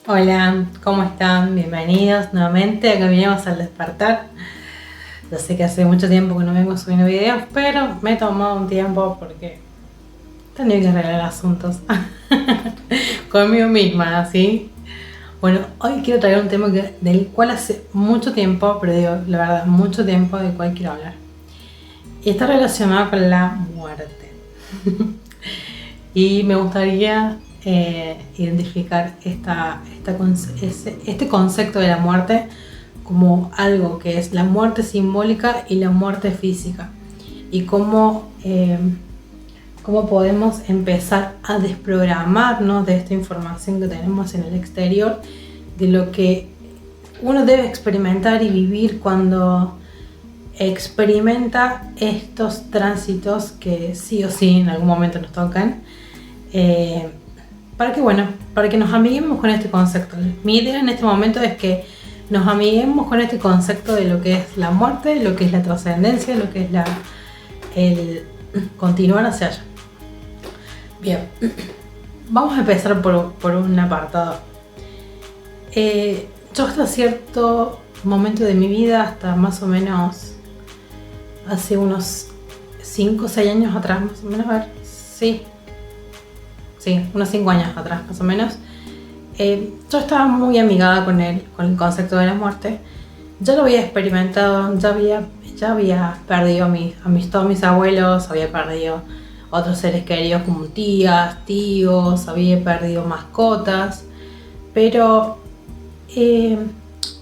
Hola, ¿cómo están? Bienvenidos nuevamente a Caminemos al Despertar. Yo sé que hace mucho tiempo que no vengo subiendo videos, pero me he tomado un tiempo porque tenía que arreglar asuntos conmigo misma, ¿sí? Bueno, hoy quiero traer un tema del cual hace mucho tiempo, pero digo, la verdad, mucho tiempo del cual quiero hablar. Y está relacionado con la muerte. Y me gustaría identificar este concepto de la muerte como algo que es la muerte simbólica y la muerte física, y cómo podemos empezar a desprogramarnos de esta información que tenemos en el exterior, de lo que uno debe experimentar y vivir cuando experimenta estos tránsitos que sí o sí en algún momento nos tocan, para que nos amiguemos con este concepto. Mi idea en este momento es que nos amiguemos con este concepto de lo que es la muerte, lo que es la trascendencia, lo que es el continuar hacia allá. Bien, vamos a empezar por un apartado. Yo hasta cierto momento de mi vida, hasta más o menos hace unos 5 o 6 años atrás, más o menos, a ver, sí, unos 5 años atrás más o menos, yo estaba muy amigada con el concepto de la muerte. Ya lo había experimentado, ya había perdido todos mis abuelos, había perdido otros seres queridos como tías, tíos, había perdido mascotas, pero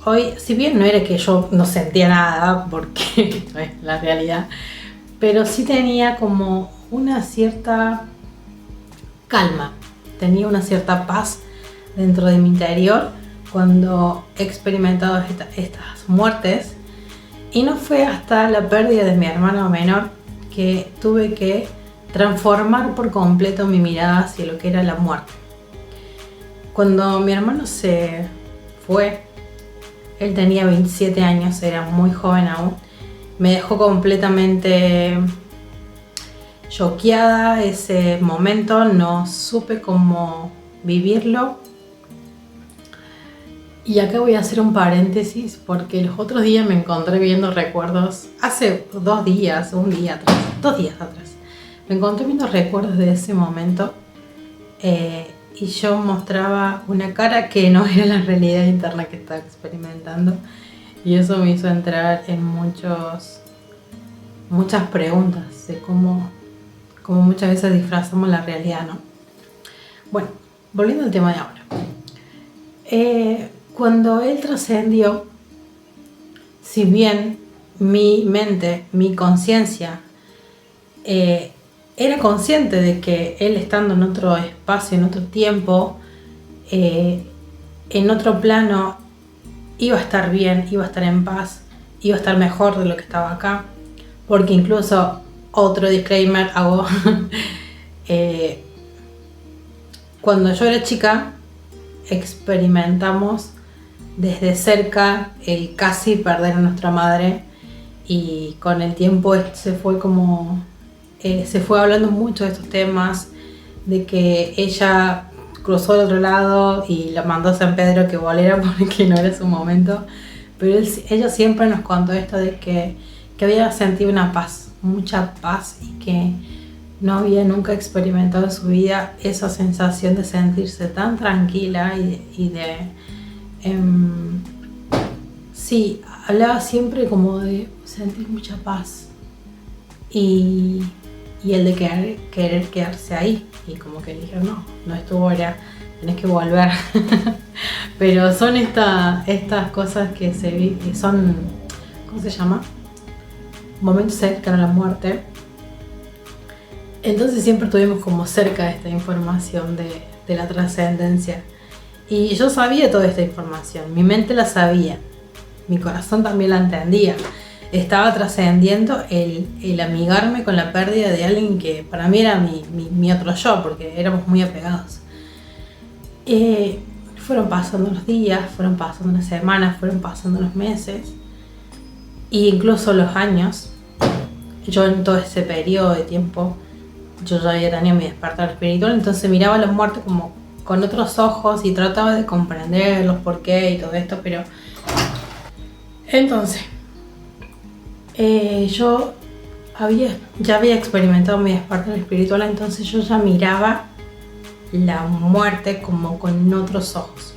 hoy, si bien no era que yo no sentía nada, porque no es la realidad, pero sí tenía como una cierta calma, tenía una cierta paz dentro de mi interior cuando he experimentado estas muertes. Y no fue hasta la pérdida de mi hermano menor que tuve que transformar por completo mi mirada hacia lo que era la muerte. Cuando mi hermano se fue, él tenía 27 años, era muy joven aún, me dejó completamente choqueada ese momento, no supe cómo vivirlo. Y acá voy a hacer un paréntesis porque los otros días me encontré viendo recuerdos, hace 2 días atrás, me encontré viendo recuerdos de ese momento, y yo mostraba una cara que no era la realidad interna que estaba experimentando, y eso me hizo entrar en muchas preguntas de cómo muchas veces disfrazamos la realidad, ¿no? Bueno, volviendo al tema de ahora. Cuando él trascendió, si bien mi mente, mi conciencia, era consciente de que él, estando en otro espacio, en otro tiempo, en otro plano, iba a estar bien, iba a estar en paz, iba a estar mejor de lo que estaba acá, porque incluso, otro disclaimer hago, cuando yo era chica experimentamos desde cerca el casi perder a nuestra madre, y con el tiempo se fue hablando mucho de estos temas, de que ella cruzó al otro lado y la mandó a San Pedro que volviera porque no era su momento, pero ella siempre nos contó esto de que había sentido una paz, mucha paz, y que no había nunca experimentado en su vida esa sensación de sentirse tan tranquila y sí, hablaba siempre como de sentir mucha paz y el de querer quedarse ahí, y como que le dijeron, no es tu hora, tenés que volver. Pero son estas cosas que son, ¿cómo se llama? Momentos cercanos a la muerte. Entonces siempre estuvimos como cerca de esta información de la trascendencia. Y yo sabía toda esta información, mi mente la sabía, mi corazón también la entendía. Estaba trascendiendo el amigarme con la pérdida de alguien que para mí era mi otro yo, porque éramos muy apegados. Fueron pasando los días, fueron pasando las semanas, fueron pasando los meses, e incluso los años. Yo en todo ese periodo de tiempo, yo ya había tenido mi despertar espiritual, entonces miraba a los muertos con otros ojos y trataba de comprender los por qué y todo esto, pero entonces yo ya había experimentado mi despertar espiritual, entonces yo ya miraba la muerte como con otros ojos.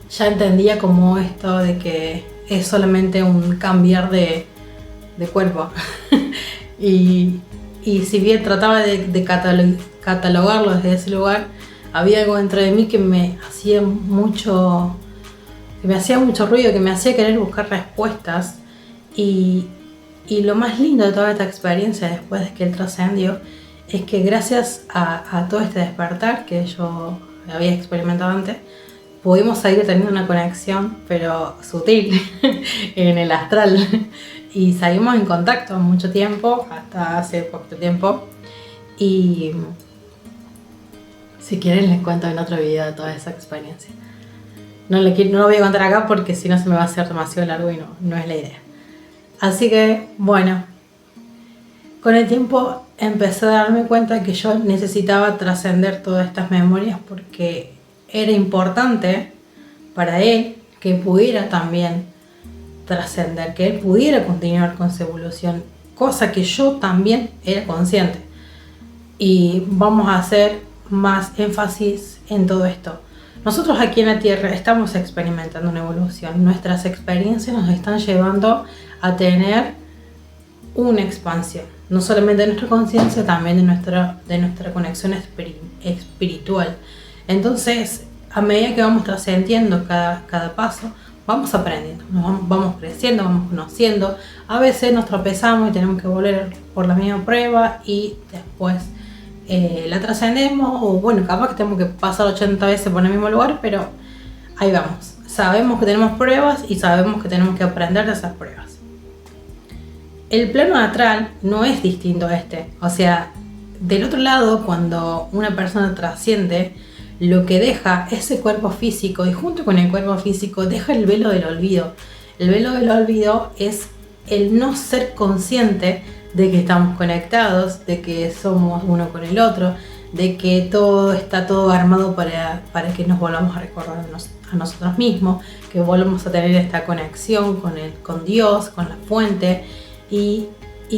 Ya entendía como esto de que es solamente un cambiar de cuerpo. y si bien trataba de catalogarlo desde ese lugar, había algo dentro de mí que me hacía mucho ruido, que me hacía querer buscar respuestas. Y lo más lindo de toda esta experiencia, después de que él trascendió, es que gracias a todo este despertar que yo había experimentado antes, pudimos seguir teniendo una conexión, pero sutil, en el astral. Y seguimos en contacto mucho tiempo, hasta hace poquito tiempo. Y si quieren les cuento en otro video toda esa experiencia. No lo voy a contar acá porque si no se me va a hacer demasiado largo y no es la idea. Así que, bueno, con el tiempo empecé a darme cuenta que yo necesitaba trascender todas estas memorias porque era importante para él que pudiera también trascender, que él pudiera continuar con su evolución, cosa que yo también era consciente. Y vamos a hacer más énfasis en todo esto. Nosotros aquí en la Tierra estamos experimentando una evolución. Nuestras experiencias nos están llevando a tener una expansión, no solamente de nuestra conciencia, también de nuestra conexión espiritual. Entonces, a medida que vamos trascendiendo cada paso, vamos aprendiendo, vamos creciendo, vamos conociendo. A veces nos tropezamos y tenemos que volver por la misma prueba y después la trascendemos, o bueno, capaz que tenemos que pasar 80 veces por el mismo lugar, pero ahí vamos. Sabemos que tenemos pruebas y sabemos que tenemos que aprender de esas pruebas. El plano astral no es distinto a este. O sea, del otro lado, cuando una persona trasciende, lo que deja ese cuerpo físico, y junto con el cuerpo físico deja el velo del olvido. El velo del olvido es el no ser consciente de que estamos conectados, de que somos uno con el otro, de que está todo armado para que nos volvamos a recordar a nosotros mismos, que volvamos a tener esta conexión con Dios, con la fuente, y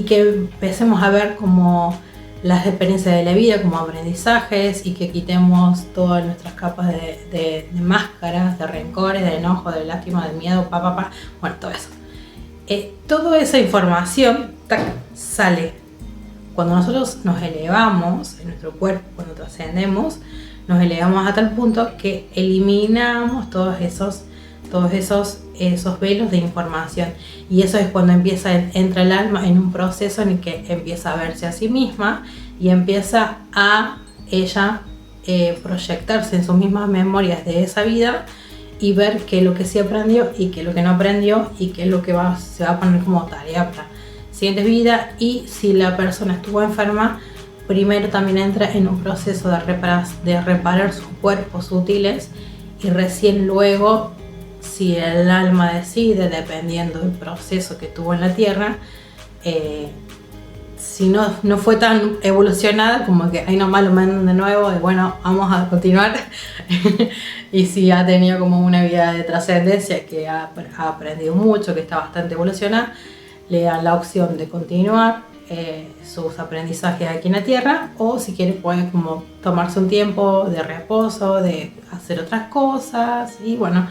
que empecemos a ver como las experiencias de la vida como aprendizajes, y que quitemos todas nuestras capas de máscaras, de rencores, de enojo, de lástima, de miedo, bueno, todo eso. Toda esa información sale cuando nosotros nos elevamos en nuestro cuerpo, cuando trascendemos, nos elevamos a tal punto que eliminamos todos esos velos de información, y eso es cuando entra el alma en un proceso en el que empieza a verse a sí misma y empieza a ella proyectarse en sus mismas memorias de esa vida y ver qué es lo que sí aprendió y qué es lo que no aprendió y qué es lo que se va a poner como tarea para siguiente vida. Y si la persona estuvo enferma, primero también entra en un proceso de reparar sus cuerpos sutiles, y recién luego, si el alma decide, dependiendo del proceso que tuvo en la Tierra, si no fue tan evolucionada, como que ahí nomás lo mandan de nuevo y bueno, vamos a continuar. Y si ha tenido como una vida de trascendencia, que ha aprendido mucho, que está bastante evolucionada, le dan la opción de continuar sus aprendizajes aquí en la Tierra, o si quiere puede como tomarse un tiempo de reposo, de hacer otras cosas, y bueno,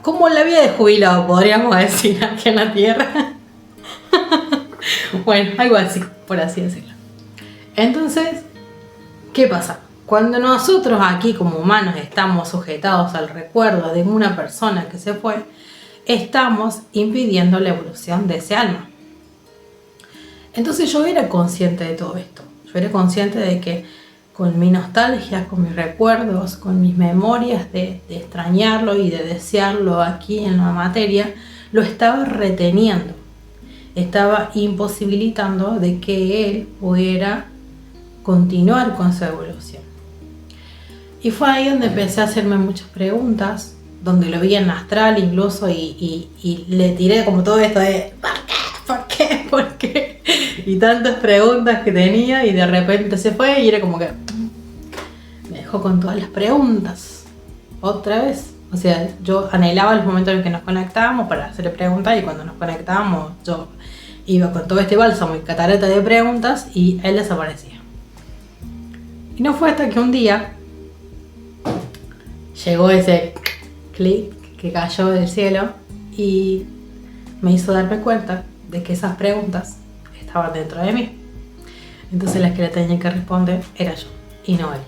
como la vida de jubilado, podríamos decir, aquí en la Tierra. Bueno, algo así, por así decirlo. Entonces, ¿qué pasa? Cuando nosotros aquí como humanos estamos sujetados al recuerdo de una persona que se fue, estamos impidiendo la evolución de ese alma. Entonces yo era consciente de todo esto. Yo era consciente de que con mi nostalgia, con mis recuerdos, con mis memorias de extrañarlo y de desearlo aquí en la materia, lo estaba reteniendo. Estaba imposibilitando de que él pudiera continuar con su evolución. Y fue ahí donde empecé a hacerme muchas preguntas, donde lo vi en astral incluso, y le tiré como todo esto de ¿por qué? ¿Por qué? Y tantas preguntas que tenía, y de repente se fue y era como que dejó con todas las preguntas. Otra vez. O sea, yo anhelaba los momentos en que nos conectábamos para hacerle preguntas, y cuando nos conectábamos yo iba con todo este bálsamo y catarata de preguntas y él desaparecía. Y no fue hasta que un día llegó ese clic que cayó del cielo y me hizo darme cuenta de que esas preguntas estaban dentro de mí. Entonces la que le tenía que responder era yo y no él.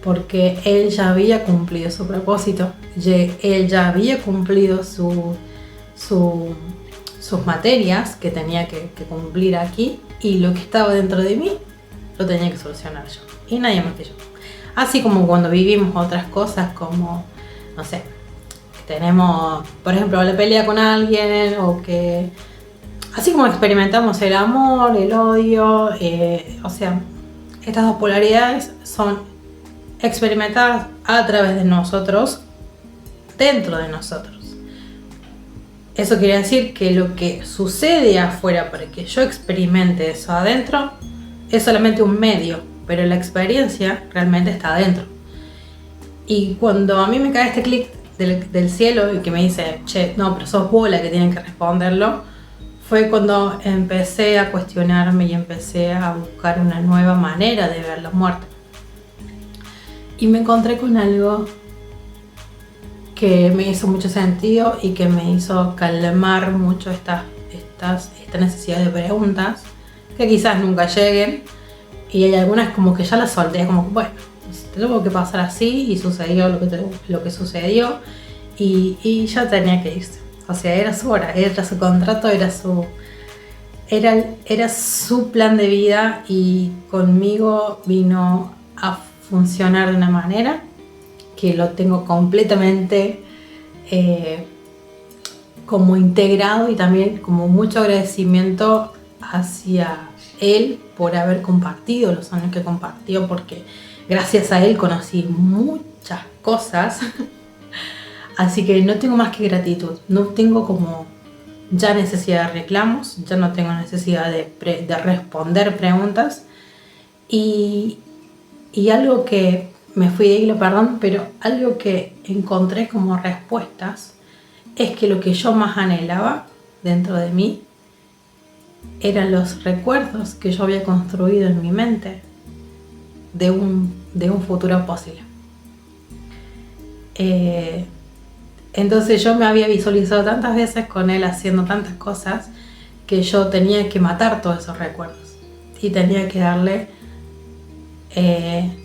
Porque él ya había cumplido su propósito, él ya había cumplido sus materias que tenía que cumplir aquí, y lo que estaba dentro de mí lo tenía que solucionar yo y nadie más que yo. Así como cuando vivimos otras cosas como, no sé, que tenemos, por ejemplo, la pelea con alguien, o que así como experimentamos el amor, el odio, o sea, estas dos polaridades son experimentadas a través de nosotros, dentro de nosotros. Eso quiere decir que lo que sucede afuera para que yo experimente eso adentro es solamente un medio, pero la experiencia realmente está adentro. Y cuando a mí me cae este clic del cielo y que me dice, che, no, pero sos vos la que tienen que responderlo, fue cuando empecé a cuestionarme y empecé a buscar una nueva manera de ver la muerte. Y me encontré con algo que me hizo mucho sentido y que me hizo calmar mucho esta necesidad de preguntas, que quizás nunca lleguen, y hay algunas como que ya las solté, como bueno, tuvo que pasar así y sucedió lo que sucedió, y ya tenía que irse. O sea, era su hora, era su contrato, era su plan de vida, y conmigo vino a funcionar de una manera que lo tengo completamente como integrado, y también como mucho agradecimiento hacia él por haber compartido los años que compartió, porque gracias a él conocí muchas cosas. Así que no tengo más que gratitud, no tengo como ya necesidad de reclamos, ya no tengo necesidad de responder preguntas, y algo que me fui de hilo, perdón, pero algo que encontré como respuestas es que lo que yo más anhelaba dentro de mí eran los recuerdos que yo había construido en mi mente de un futuro posible. Entonces yo me había visualizado tantas veces con él haciendo tantas cosas que yo tenía que matar todos esos recuerdos y tenía que darle,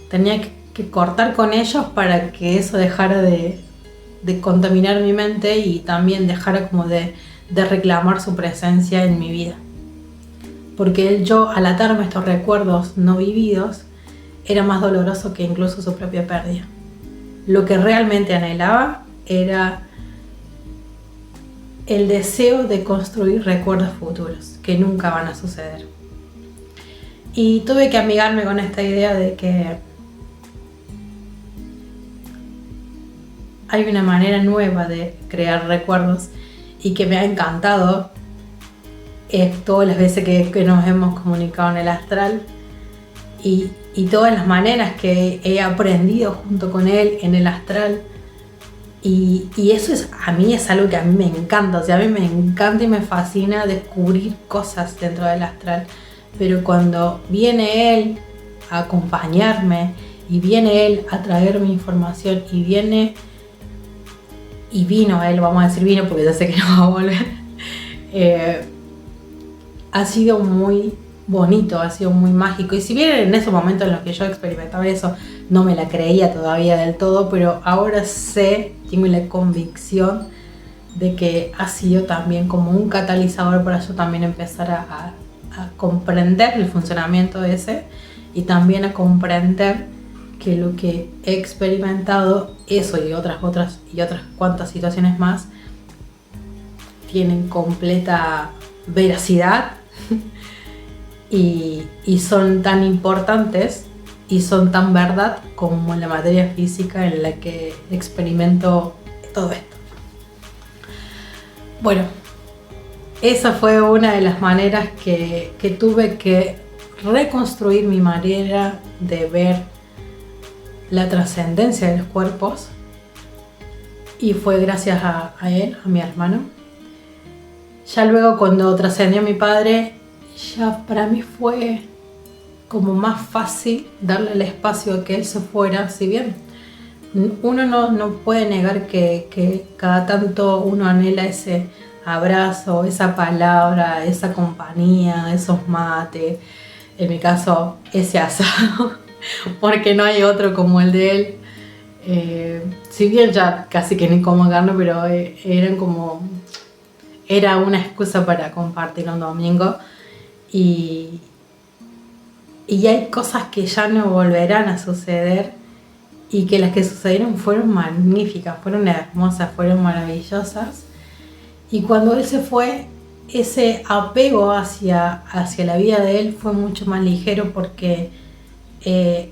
tenía que cortar con ellos para que eso dejara de contaminar mi mente, y también dejara como de reclamar su presencia en mi vida. Porque yo, al atarme a estos recuerdos no vividos, era más doloroso que incluso su propia pérdida. Lo que realmente anhelaba era el deseo de construir recuerdos futuros que nunca van a suceder. Y tuve que amigarme con esta idea de que hay una manera nueva de crear recuerdos, y que me ha encantado todas las veces que nos hemos comunicado en el astral, y todas las maneras que he aprendido junto con él en el astral. Y eso a mí es algo que a mí me encanta. O sea, a mí me encanta y me fascina descubrir cosas dentro del astral. Pero cuando viene él a acompañarme, y viene él a traerme información, y vino él, vamos a decir vino porque ya sé que no va a volver, ha sido muy bonito, ha sido muy mágico. Y si bien en esos momentos en los que yo experimentaba eso no me la creía todavía del todo, pero ahora tengo la convicción de que ha sido también como un catalizador para yo también empezar a comprender el funcionamiento ese, y también a comprender que lo que he experimentado, eso y otras cuantas situaciones más, tienen completa veracidad y son tan importantes y son tan verdad como la materia física en la que experimento todo esto. Bueno, esa fue una de las maneras que tuve que reconstruir mi manera de ver la trascendencia de los cuerpos, y fue gracias a él, a mi hermano. Ya luego cuando trascendió a mi padre, ya para mí fue como más fácil darle el espacio a que él se fuera, si bien uno no puede negar que cada tanto uno anhela ese abrazo, esa palabra, esa compañía, esos mates, en mi caso ese asado, porque no hay otro como el de él. Si bien ya casi que ni como carne, pero era una excusa para compartir un domingo, y hay cosas que ya no volverán a suceder, y que las que sucedieron fueron magníficas, fueron hermosas, fueron maravillosas. Y cuando él se fue, ese apego hacia la vida de él fue mucho más ligero, porque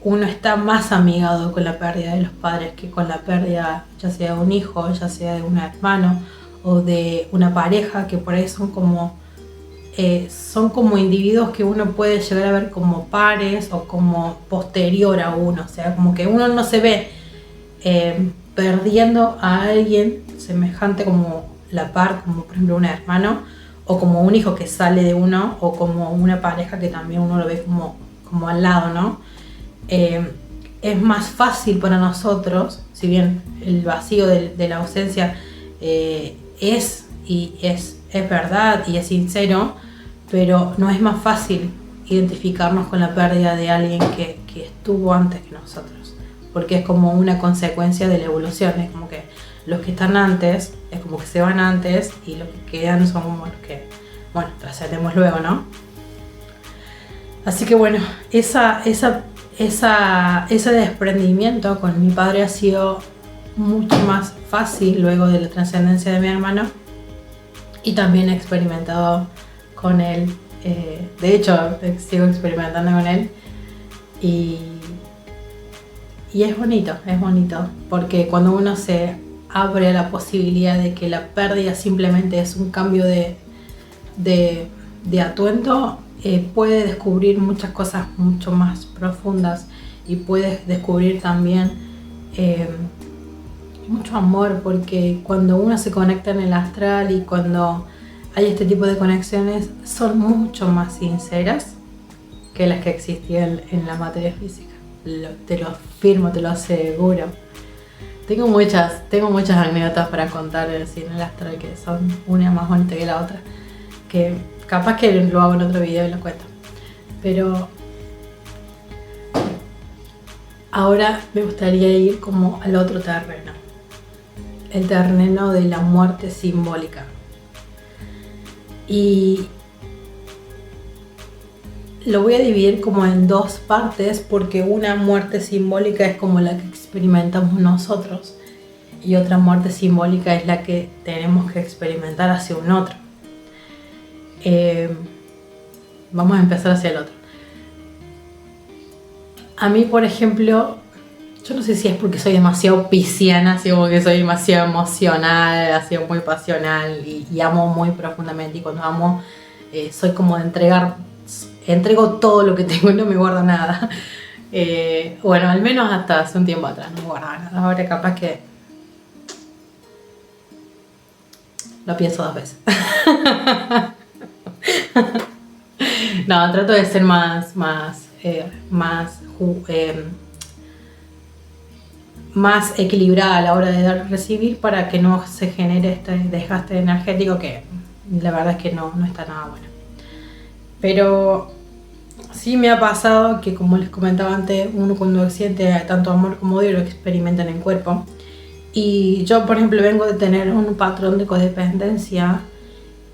uno está más amigado con la pérdida de los padres que con la pérdida ya sea de un hijo, ya sea de un hermano o de una pareja, que por ahí son como individuos que uno puede llegar a ver como pares o como posterior a uno. O sea, como que uno no se ve perdiendo a alguien semejante como la par, como por ejemplo un hermano, o como un hijo que sale de uno, o como una pareja que también uno lo ve como al lado, ¿no? Es más fácil para nosotros, si bien el vacío de la ausencia es verdad y es sincero, pero no es más fácil identificarnos con la pérdida de alguien que estuvo antes que nosotros, porque es como una consecuencia de la evolución. Es como que los que están antes, es como que se van antes, y los que quedan son como los que, bueno, trascendemos luego, ¿no? Así que bueno, ese desprendimiento con mi padre ha sido mucho más fácil luego de la trascendencia de mi hermano, y también he experimentado con él, de hecho sigo experimentando con él, y es bonito, porque cuando uno se abre a la posibilidad de que la pérdida simplemente es un cambio de atuendo, puede descubrir muchas cosas mucho más profundas, y puedes descubrir también mucho amor, porque cuando uno se conecta en el astral y cuando hay este tipo de conexiones, son mucho más sinceras que las que existían en la materia física. Te lo afirmo, te lo aseguro. Tengo muchas anécdotas para contar del cine el astral, que son una más bonita que la otra, que capaz que lo hago en otro video y lo cuento. Pero ahora me gustaría ir como al otro terreno, el terreno de la muerte simbólica. Y lo voy a dividir como en dos partes, porque una muerte simbólica es como la que experimentamos nosotros, y otra muerte simbólica es la que tenemos que experimentar hacia un otro. Vamos a empezar hacia el otro. A mí, por ejemplo, yo no sé si es porque soy demasiado pisciana, así como que soy demasiado emocional, así muy pasional, y amo muy profundamente, y cuando amo soy como de entrego todo lo que tengo y no me guardo nada. Bueno, al menos hasta hace un tiempo atrás no me guardaba nada. Ahora capaz que lo pienso 2 veces. No, trato de ser más equilibrada a la hora de dar y recibir, para que no se genere este desgaste energético, que la verdad es que no está nada bueno. Pero sí me ha pasado que, como les comentaba antes, uno cuando siente tanto amor como odio lo experimenta en el cuerpo. Y yo, por ejemplo, vengo de tener un patrón de codependencia,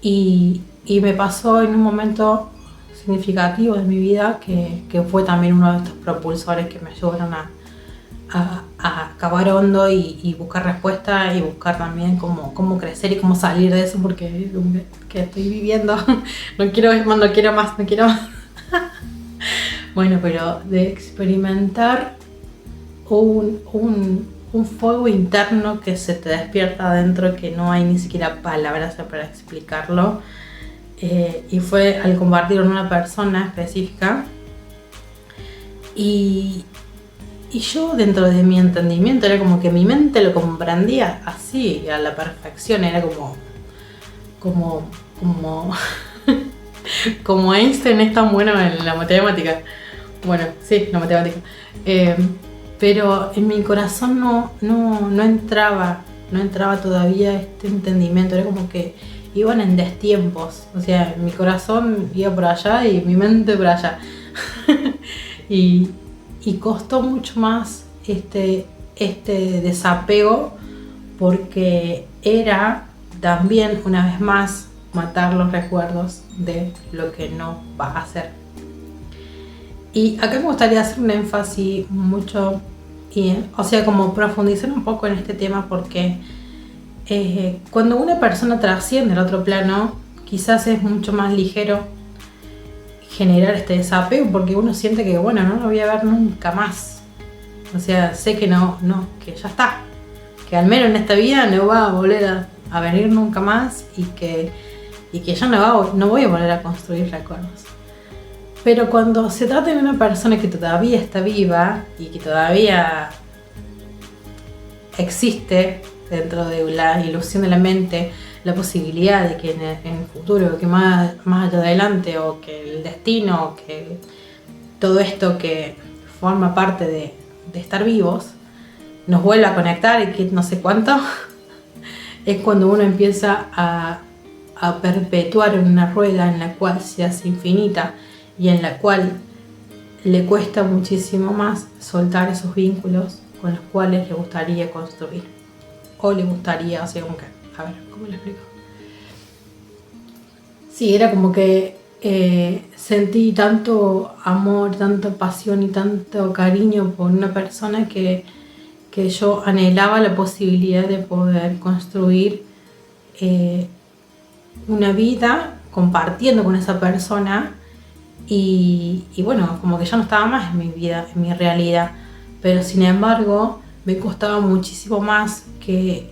y me pasó en un momento significativo de mi vida, que fue también uno de estos propulsores que me ayudaron a acabar hondo y buscar respuesta, y buscar también cómo crecer y cómo salir de eso, porque que estoy viviendo, no quiero más. Bueno, pero de experimentar un fuego interno que se te despierta adentro, que no hay ni siquiera palabras para explicarlo, y fue al compartir con una persona específica, y Y yo dentro de mi entendimiento era como que mi mente lo comprendía así, a la perfección, era como, como Einstein es tan bueno en la matemática. Bueno, sí, la matemática. Pero en mi corazón no entraba todavía este entendimiento, era como que iban en destiempos, o sea, mi corazón iba por allá y mi mente por allá. y, y costó mucho más este desapego, porque era también, una vez más, matar los recuerdos de lo que no va a ser. Y acá me gustaría hacer un énfasis mucho, o sea, como profundizar un poco en este tema, porque cuando una persona trasciende al otro plano, quizás es mucho más ligero generar este desapego, porque uno siente que, bueno, no lo voy a ver nunca más. O sea, sé que no, que ya está. Que al menos en esta vida no va a volver a venir nunca más, y que ya no voy a volver a construir recuerdos. Pero cuando se trata de una persona que todavía está viva y que todavía existe dentro de la ilusión de la mente la posibilidad de que en el futuro, que más allá adelante, o que el destino, o que todo esto que forma parte de estar vivos nos vuelva a conectar y que no sé cuánto, es cuando uno empieza a perpetuar una rueda en la cual se hace infinita y en la cual le cuesta muchísimo más soltar esos vínculos con los cuales le gustaría construir, o le gustaría, o sea, como que, a ver, ¿cómo le explico? Sí, era como que sentí tanto amor, tanta pasión y tanto cariño por una persona que yo anhelaba la posibilidad de poder construir una vida compartiendo con esa persona. Y bueno, como que ya no estaba más en mi vida, en mi realidad, pero sin embargo me costaba muchísimo más que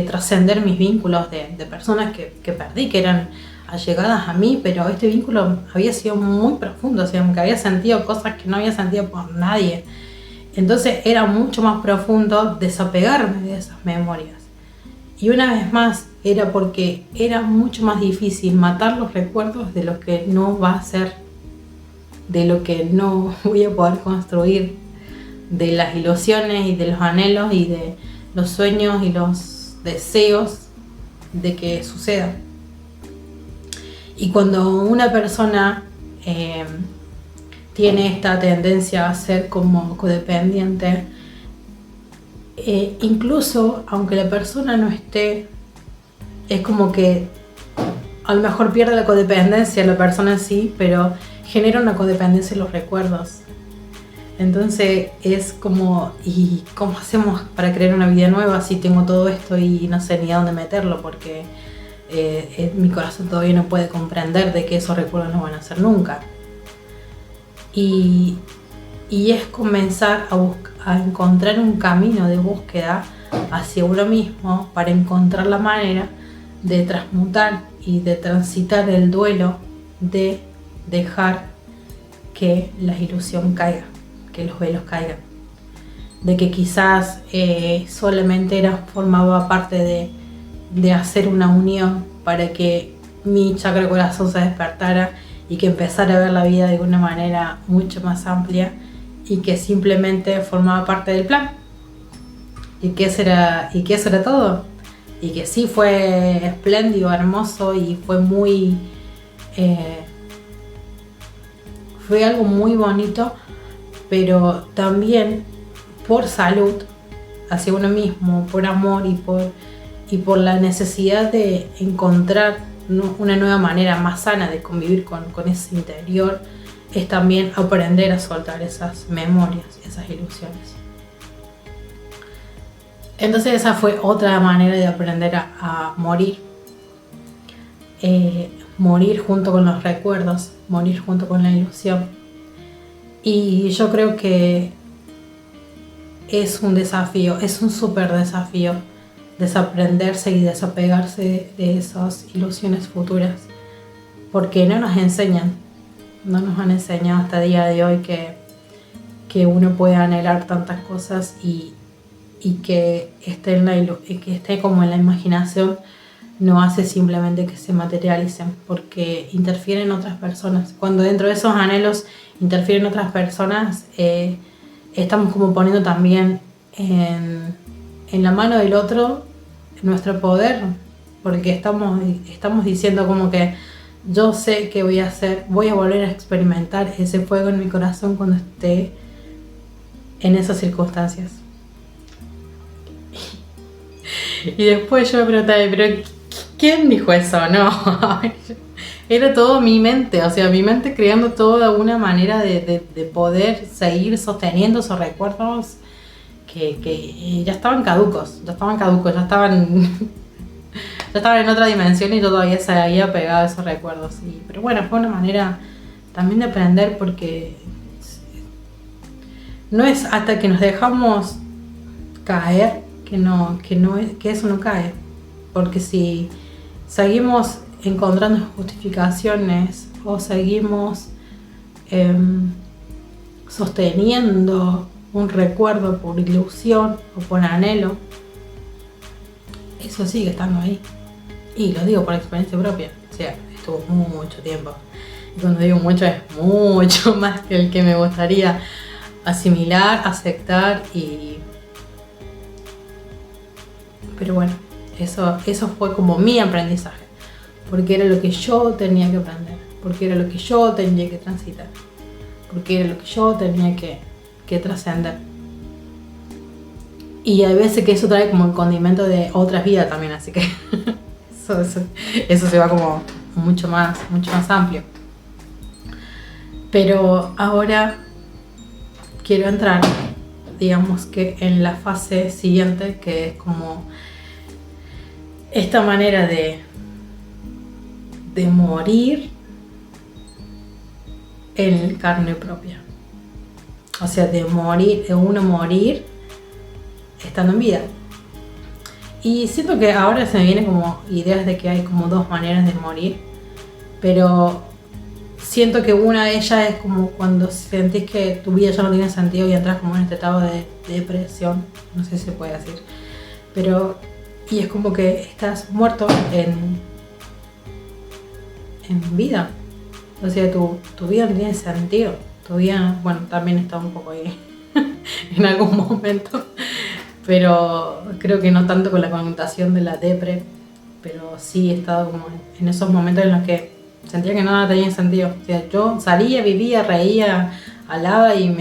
trascender mis vínculos de personas que perdí, que eran allegadas a mí, pero este vínculo había sido muy profundo, o sea, que había sentido cosas que no había sentido por nadie. Entonces era mucho más profundo desapegarme de esas memorias. Y una vez más era porque era mucho más difícil matar los recuerdos de lo que no va a ser, de lo que no voy a poder construir, de las ilusiones y de los anhelos y de los sueños y los deseos de que suceda. Y cuando una persona tiene esta tendencia a ser como codependiente, incluso aunque la persona no esté, es como que a lo mejor pierde la codependencia la persona en sí, pero genera una codependencia en los recuerdos. Entonces es como, ¿y cómo hacemos para crear una vida nueva si tengo todo esto y no sé ni a dónde meterlo? Porque mi corazón todavía no puede comprender de que esos recuerdos no van a ser nunca. Y es comenzar a encontrar un camino de búsqueda hacia uno mismo para encontrar la manera de transmutar y de transitar el duelo, de dejar que la ilusión caiga, que los velos caigan, de que quizás solamente formaba parte de hacer una unión para que mi chakra corazón se despertara y que empezara a ver la vida de una manera mucho más amplia, y que simplemente formaba parte del plan, y que eso era todo, y que sí fue espléndido, hermoso, y fue muy fue algo muy bonito, pero también por salud hacia uno mismo, por amor y por la necesidad de encontrar una nueva manera más sana de convivir con ese interior, es también aprender a soltar esas memorias, esas ilusiones. Entonces esa fue otra manera de aprender a morir. Morir junto con los recuerdos, morir junto con la ilusión. Y yo creo que es un desafío, es un súper desafío desaprenderse y desapegarse de esas ilusiones futuras, porque no nos han enseñado hasta el día de hoy que que uno puede anhelar tantas cosas y que esté que esté como en la imaginación no hace simplemente que se materialicen, porque interfieren otras personas. Cuando dentro de esos anhelos interfieren otras personas, estamos como poniendo también en la mano del otro nuestro poder, porque estamos diciendo como que yo sé que voy a hacer, voy a volver a experimentar ese fuego en mi corazón cuando esté en esas circunstancias. Y después yo me preguntaba, pero ¿quién dijo eso? No, era todo mi mente, o sea, mi mente creando toda una manera de poder seguir sosteniendo esos recuerdos que ya estaban caducos, ya estaban en otra dimensión y yo todavía se había pegado a esos recuerdos. Pero bueno, fue una manera también de aprender, porque no es hasta que nos dejamos caer que eso no cae. Porque si seguimos encontrando justificaciones o seguimos sosteniendo un recuerdo por ilusión o por anhelo, eso sigue estando ahí. Y lo digo por experiencia propia, o sea, estuvo mucho tiempo. Y cuando digo mucho, es mucho más que el que me gustaría asimilar, aceptar Pero bueno, eso fue como mi aprendizaje, porque era lo que yo tenía que aprender, porque era lo que yo tenía que transitar, porque era lo que yo tenía que trascender. Y hay veces que eso trae como el condimento de otras vidas también, así que eso se va como mucho más amplio. Pero ahora quiero entrar, digamos que en la fase siguiente, que es como esta manera de morir en carne propia. O sea, de uno morir estando en vida. Y siento que ahora se me vienen como ideas de que hay como dos maneras de morir, pero siento que una de ellas es como cuando sentís que tu vida ya no tiene sentido y entras como en este estado de depresión, no sé si se puede decir, pero y es como que estás muerto en vida. O sea, tu vida no tiene sentido. Tu vida, bueno, también está un poco ahí en algún momento, pero creo que no tanto con la connotación de la depre, pero sí he estado como en esos momentos en los que sentía que nada tenía sentido. O sea, yo salía, vivía, reía, hablaba y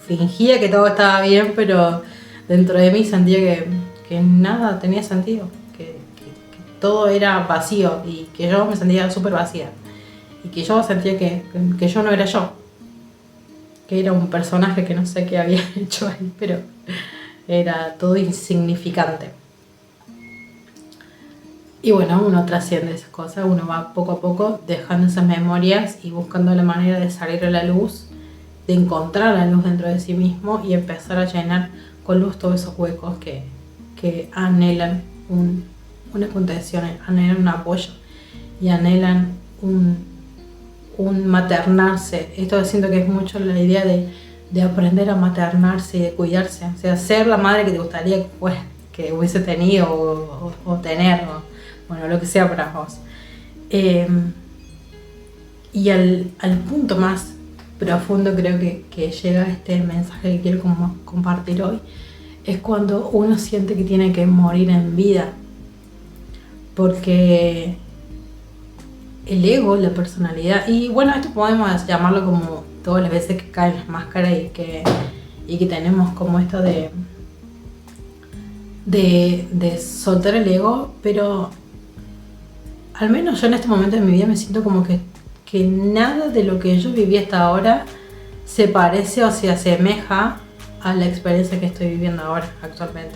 fingía que todo estaba bien, pero dentro de mí sentía que nada tenía sentido, que todo era vacío y que yo me sentía súper vacía y que yo sentía que yo no era yo, que era un personaje que no sé qué había hecho ahí, pero era todo insignificante. Y bueno, uno trasciende esas cosas, uno va poco a poco dejando esas memorias y buscando la manera de salir a la luz, de encontrar la luz dentro de sí mismo y empezar a llenar con luz todos esos huecos que anhelan una contención, anhelan un apoyo y anhelan un maternarse. Esto siento que es mucho la idea de aprender a maternarse y de cuidarse, o sea, ser la madre que te gustaría que hubiese tenido o tener, bueno, lo que sea para vos. Y al punto más profundo creo que llega este mensaje que quiero como compartir hoy, es cuando uno siente que tiene que morir en vida, porque el ego, la personalidad, y bueno, esto podemos llamarlo como todas las veces que caen las máscaras y que tenemos como esto de soltar el ego, pero al menos yo en este momento de mi vida me siento como que nada de lo que yo viví hasta ahora se parece o se asemeja a la experiencia que estoy viviendo ahora, actualmente,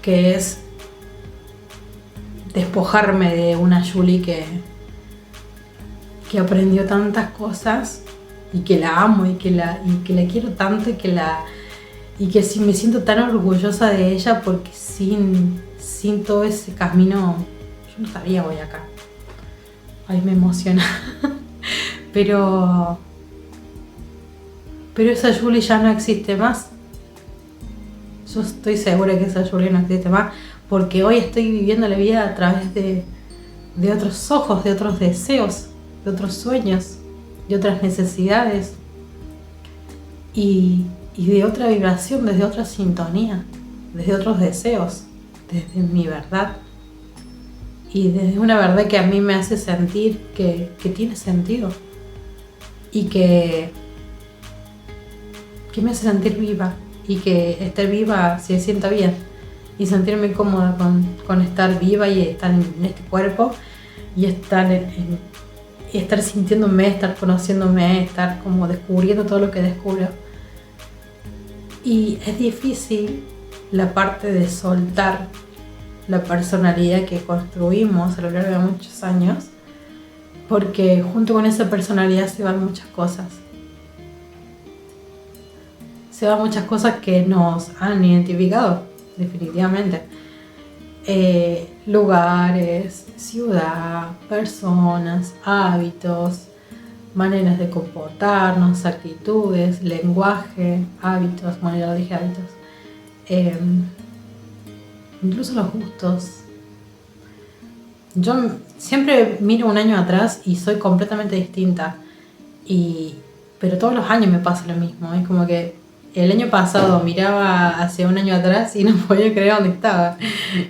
que es despojarme de una Julie que aprendió tantas cosas y que la amo y que la quiero tanto y que sí me siento tan orgullosa de ella, porque sin todo ese camino yo no estaría hoy acá. Ay, me emociona. pero pero esa Julie ya no existe más. Yo estoy segura que esa Julie no existe más, porque hoy estoy viviendo la vida a través de otros ojos, de otros deseos, de otros sueños, de otras necesidades y de otra vibración, desde otra sintonía, desde otros deseos, desde mi verdad y desde una verdad que a mí me hace sentir que tiene sentido y que me hace sentir viva y que estar viva se sienta bien y sentirme cómoda con estar viva y estar en este cuerpo y estar estar sintiéndome, estar conociéndome, estar como descubriendo todo lo que descubro. Y es difícil la parte de soltar la personalidad que construimos a lo largo de muchos años, porque junto con esa personalidad se van muchas cosas. Se van muchas cosas que nos han identificado, definitivamente. Lugares, ciudad, personas, hábitos, maneras de comportarnos, actitudes, lenguaje, hábitos, bueno, ya lo dije, hábitos, incluso los gustos. Yo siempre miro un año atrás y soy completamente distinta, pero todos los años me pasa lo mismo. Es como que el año pasado miraba hacia un año atrás y no podía creer dónde estaba,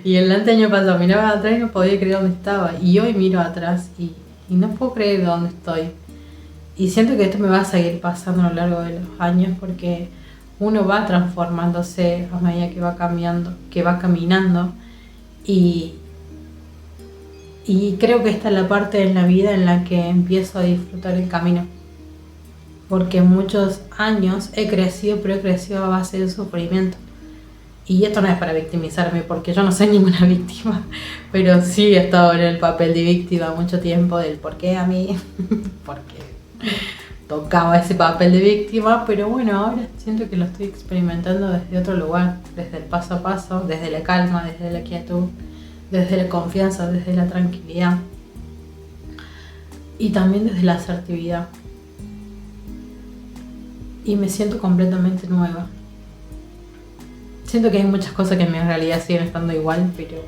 y el año pasado miraba atrás y no podía creer dónde estaba, y hoy miro atrás y no puedo creer dónde estoy. Y siento que esto me va a seguir pasando a lo largo de los años, porque uno va transformándose a medida que va cambiando, que va caminando, y creo que esta es la parte de la vida en la que empiezo a disfrutar el camino, porque muchos años he crecido, pero he crecido a base de sufrimiento. Y esto no es para victimizarme, porque yo no soy ninguna víctima, pero sí he estado en el papel de víctima mucho tiempo, del por qué a mí, porque tocaba ese papel de víctima. Pero bueno, ahora siento que lo estoy experimentando desde otro lugar, desde el paso a paso, desde la calma, desde la quietud, desde la confianza, desde la tranquilidad y también desde la asertividad. Y me siento completamente nueva. Siento que hay muchas cosas que en mi realidad siguen estando igual, pero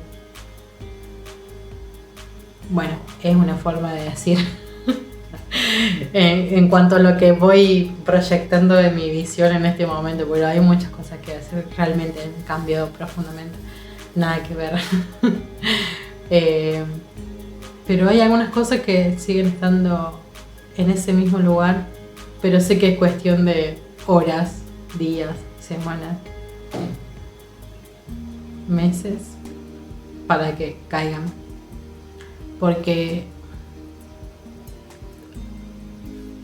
bueno, es una forma de decir en cuanto a lo que voy proyectando de mi visión en este momento, pero hay muchas cosas que hacer, realmente han cambiado profundamente, nada que ver. Pero hay algunas cosas que siguen estando en ese mismo lugar, pero sé que es cuestión de horas, días, semanas, meses para que caigan, porque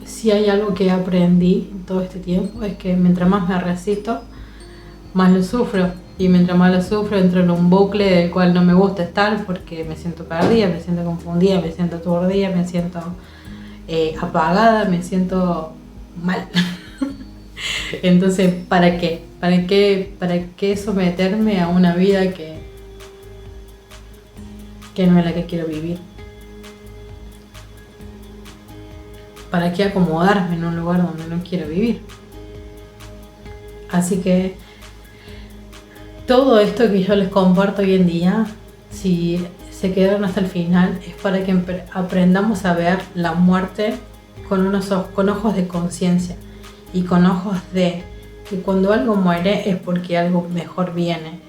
si hay algo que aprendí todo este tiempo es que mientras más me resisto, más lo sufro, y mientras más lo sufro entro en un bucle del cual no me gusta estar, porque me siento perdida, me siento confundida, me siento aturdida, me siento apagada, me siento mal. Entonces, ¿para qué? ¿Para qué someterme a una vida que no es la que quiero vivir? ¿Para qué acomodarme en un lugar donde no quiero vivir? Así que todo esto que yo les comparto hoy en día, si se quedaron hasta el final, es para que aprendamos a ver la muerte con ojos de conciencia, y con ojos de que cuando algo muere es porque algo mejor viene.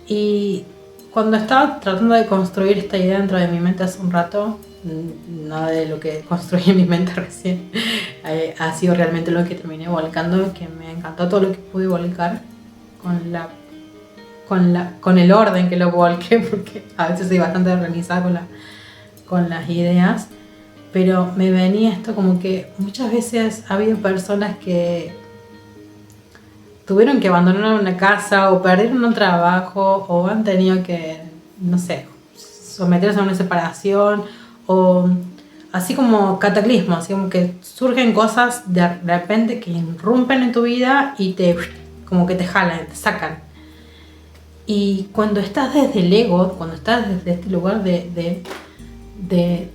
Y cuando estaba tratando de construir esta idea dentro de mi mente hace un rato, nada de lo que construí en mi mente recién ha sido realmente lo que terminé volcando, que me encantó todo lo que pude volcar con el orden que lo volqué, porque a veces soy bastante organizada con las ideas. Pero me venía esto como que muchas veces ha habido personas que tuvieron que abandonar una casa, o perdieron un trabajo, o han tenido que, no sé, someterse a una separación, o así como cataclismos, así como que surgen cosas de repente que irrumpen en tu vida y como que te jalan, te sacan. Y cuando estás desde el ego, cuando estás desde este lugar de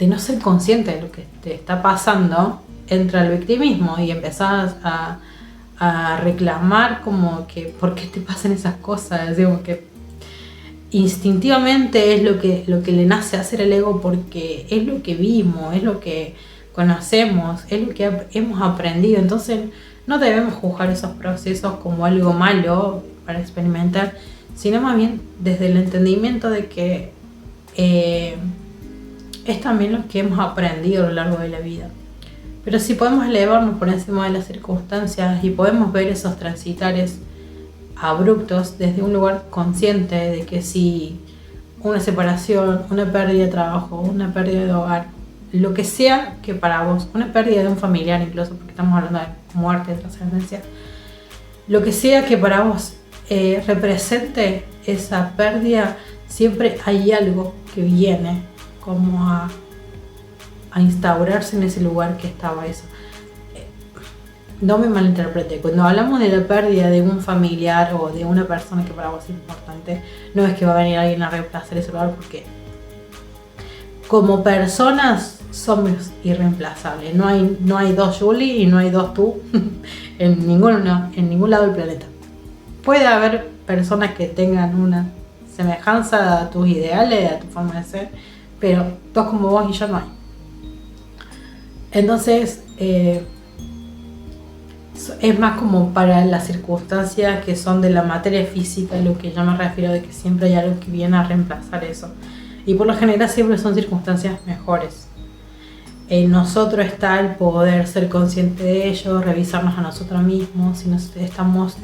no ser consciente de lo que te está pasando, entra el victimismo y empezás a a reclamar como que por qué te pasan esas cosas, digo que instintivamente es lo que le nace hacer el ego, porque es lo que vimos, es lo que conocemos, es lo que hemos aprendido. Entonces no debemos juzgar esos procesos como algo malo para experimentar, sino más bien desde el entendimiento de que es también lo que hemos aprendido a lo largo de la vida. Pero si podemos elevarnos por encima de las circunstancias y podemos ver esos transitares abruptos desde un lugar consciente de que si una separación, una pérdida de trabajo, una pérdida de hogar, lo que sea que para vos, una pérdida de un familiar incluso, porque estamos hablando de muerte, de trascendencia, lo que sea que para vos represente esa pérdida, siempre hay algo que viene como a instaurarse en ese lugar que estaba eso. No me malinterprete, cuando hablamos de la pérdida de un familiar o de una persona que para vos es importante, no es que va a venir alguien a reemplazar ese lugar, porque como personas somos irreemplazables. No hay dos Julie y no hay dos tú en ningún lado del planeta. Puede haber personas que tengan una semejanza a tus ideales, a tu forma de ser, pero dos como vos y yo no hay. Entonces, es más como para las circunstancias que son de la materia física, lo que yo me refiero, de que siempre hay algo que viene a reemplazar eso. Y por lo general siempre son circunstancias mejores. En nosotros está el poder ser consciente de ello, revisarnos a nosotros mismos, si nos estamos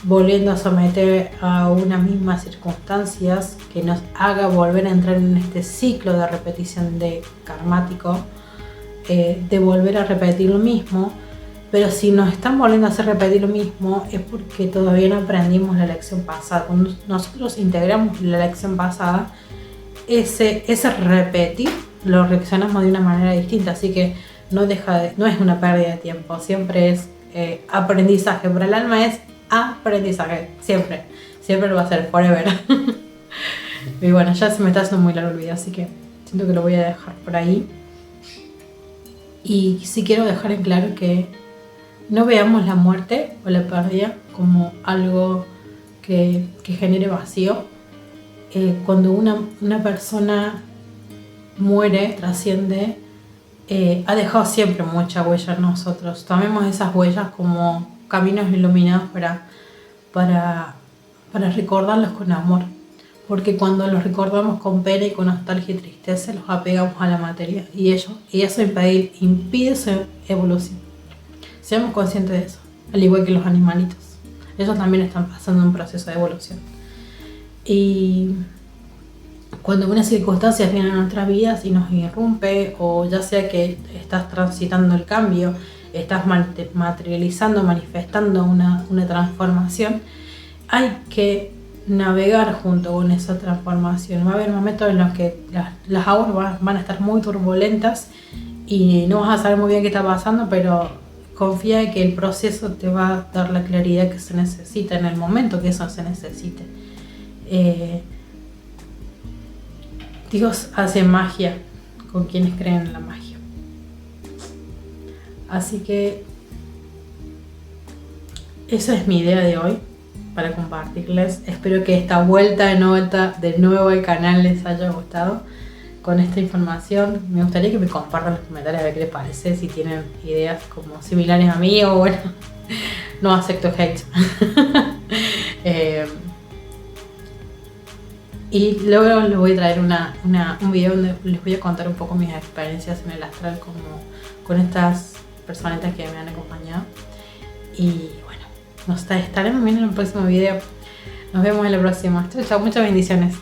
volviendo a someter a unas mismas circunstancias que nos haga volver a entrar en este ciclo de repetición de karmático, de volver a repetir lo mismo. Pero si nos están volviendo a hacer repetir lo mismo, es porque todavía no aprendimos la lección pasada. Cuando nosotros integramos la lección pasada, ese repetir lo reaccionamos de una manera distinta. Así que no es una pérdida de tiempo, siempre es aprendizaje. Para el alma es aprendizaje, siempre lo va a ser, forever. Y bueno, ya se me está haciendo muy largo el video, así que siento que lo voy a dejar por ahí. Y sí quiero dejar en claro que no veamos la muerte o la pérdida como algo que genere vacío. Cuando una persona muere, trasciende, ha dejado siempre mucha huella en nosotros. Tomemos esas huellas como caminos iluminados para recordarlos con amor. Porque cuando los recordamos con pena y con nostalgia y tristeza, los apegamos a la materia y eso impide su evolución. Seamos conscientes de eso, al igual que los animalitos. Ellos también están pasando un proceso de evolución. Y cuando una circunstancia viene a nuestras vidas y nos irrumpe, o ya sea que estás transitando el cambio, estás materializando, manifestando una transformación, hay que navegar junto con esa transformación. Va a haber momentos en los que las aguas van a estar muy turbulentas y no vas a saber muy bien qué está pasando, pero confía en que el proceso te va a dar la claridad que se necesita en el momento que eso se necesite. Dios hace magia con quienes creen en la magia. Así que esa es mi idea de hoy para compartirles. Espero que esta vuelta de nuevo al canal les haya gustado con esta información. Me gustaría que me compartan en los comentarios a ver qué les parece, si tienen ideas como similares a mí, o bueno, no acepto hate. Y luego les voy a traer un video donde les voy a contar un poco mis experiencias en el astral con estas personitas que me han acompañado. Y bueno, nos estaremos viendo en el próximo video. Nos vemos en la próxima. Chao, muchas bendiciones.